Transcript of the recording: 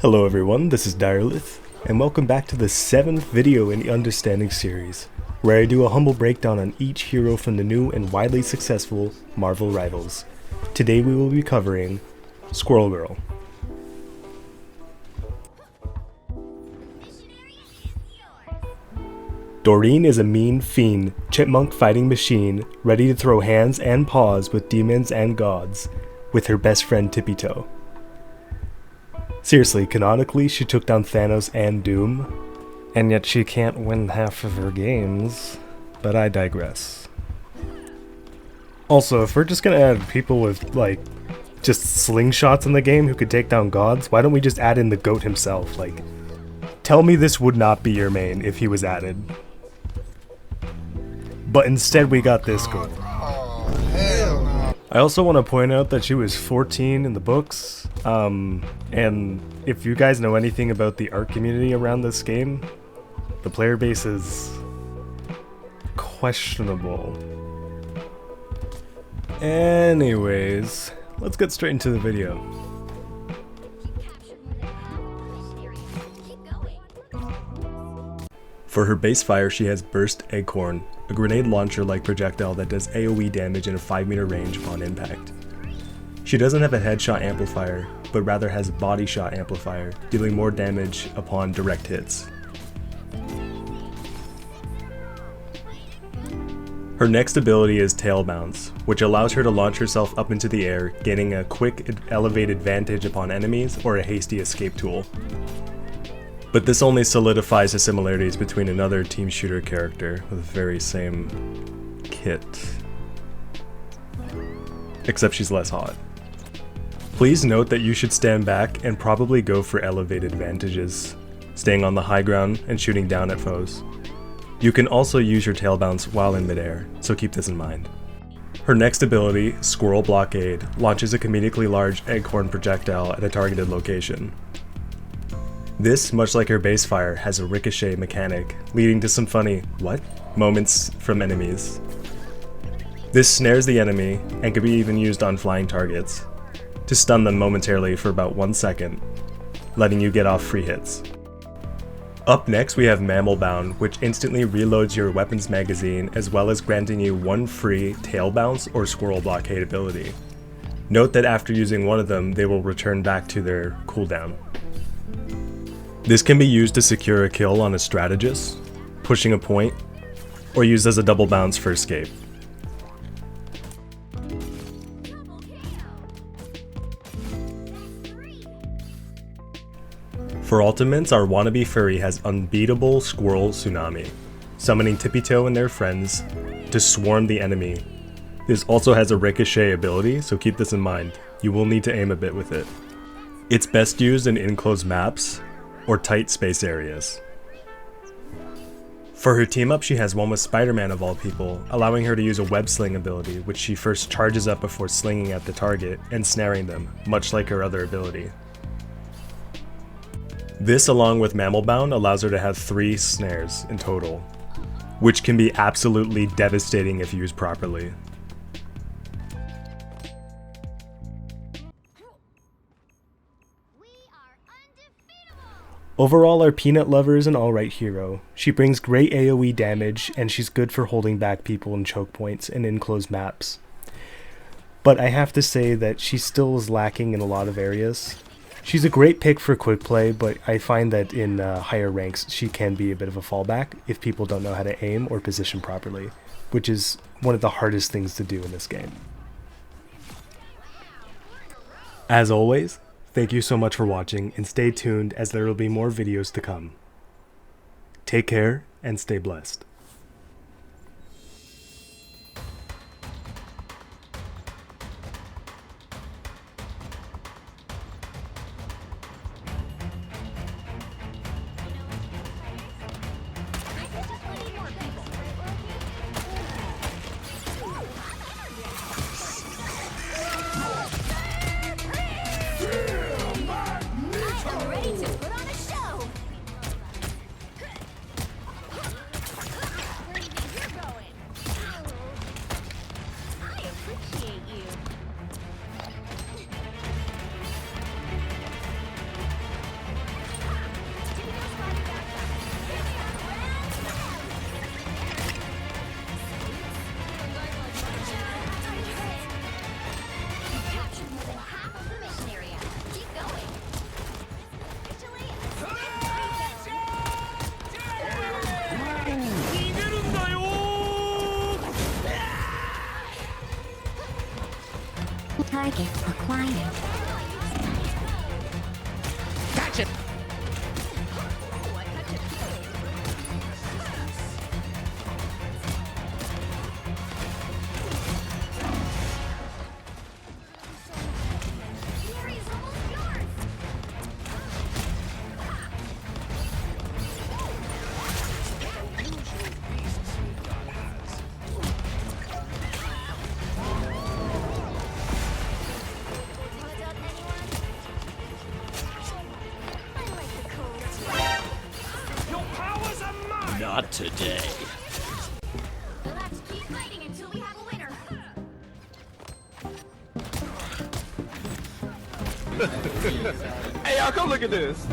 Hello everyone, this is Direlith, and welcome back to the 7th video in the Understanding series, where I do a humble breakdown on each hero from the new and widely successful Marvel Rivals. Today we will be covering Squirrel Girl. Doreen is a mean fiend, chipmunk fighting machine, ready to throw hands and paws with demons and gods, with her best friend Tippy Toe. Seriously, canonically, she took down Thanos and Doom, and yet she can't win half of her games, but I digress. Also, if we're just gonna add people with, just slingshots in the game who could take down gods, why don't we just add in the GOAT himself? Tell me this would not be your main if he was added. But instead we got this GOAT. I also want to point out that she was 14 in the books, and if you guys know anything about the art community around this game, the player base is questionable. Anyways, let's get straight into the video. For her base fire, she has Burst Acorn, a grenade launcher-like projectile that does AoE damage in a 5-meter range upon impact. She doesn't have a headshot amplifier, but rather has a body shot amplifier, dealing more damage upon direct hits. Her next ability is Tail Bounce, which allows her to launch herself up into the air, gaining a quick elevated vantage upon enemies or a hasty escape tool. But this only solidifies the similarities between another team shooter character with the very same kit. Except she's less hot. Please note that you should stand back and probably go for elevated vantages, staying on the high ground and shooting down at foes. You can also use your tail bounce while in midair, so keep this in mind. Her next ability, Squirrel Blockade, launches a comedically large acorn projectile at a targeted location. This, much like her base fire, has a ricochet mechanic, leading to some funny "what?" moments from enemies. This snares the enemy, and can be even used on flying targets, to stun them momentarily for about 1 second, letting you get off free hits. Up next we have Mammal Bound, which instantly reloads your weapons magazine as well as granting you one free Tail Bounce or Squirrel Blockade ability. Note that after using one of them, they will return back to their cooldown. This can be used to secure a kill on a strategist, pushing a point, or used as a double bounce for escape. For ultimates, our wannabe furry has Unbeatable Squirrel Tsunami, summoning Tippy Toe and their friends to swarm the enemy. This also has a ricochet ability, so keep this in mind. You will need to aim a bit with it. It's best used in enclosed maps or tight space areas. For her team up, she has one with Spider-Man of all people, allowing her to use a web sling ability, which she first charges up before slinging at the target and snaring them, much like her other ability. This, along with Mammal Bound, allows her to have 3 snares in total, which can be absolutely devastating if used properly. Overall, our peanut lover is an alright hero. She brings great AoE damage, and she's good for holding back people in choke points and enclosed maps. But I have to say that she still is lacking in a lot of areas. She's a great pick for quick play, but I find that in higher ranks she can be a bit of a fallback if people don't know how to aim or position properly, which is one of the hardest things to do in this game. As always, thank you so much for watching, and stay tuned as there will be more videos to come. Take care and stay blessed. Ready to put on a show! Target acquired. Gotcha! Not today. Let's keep fighting until we have a winner. Hey, y'all, come look at this.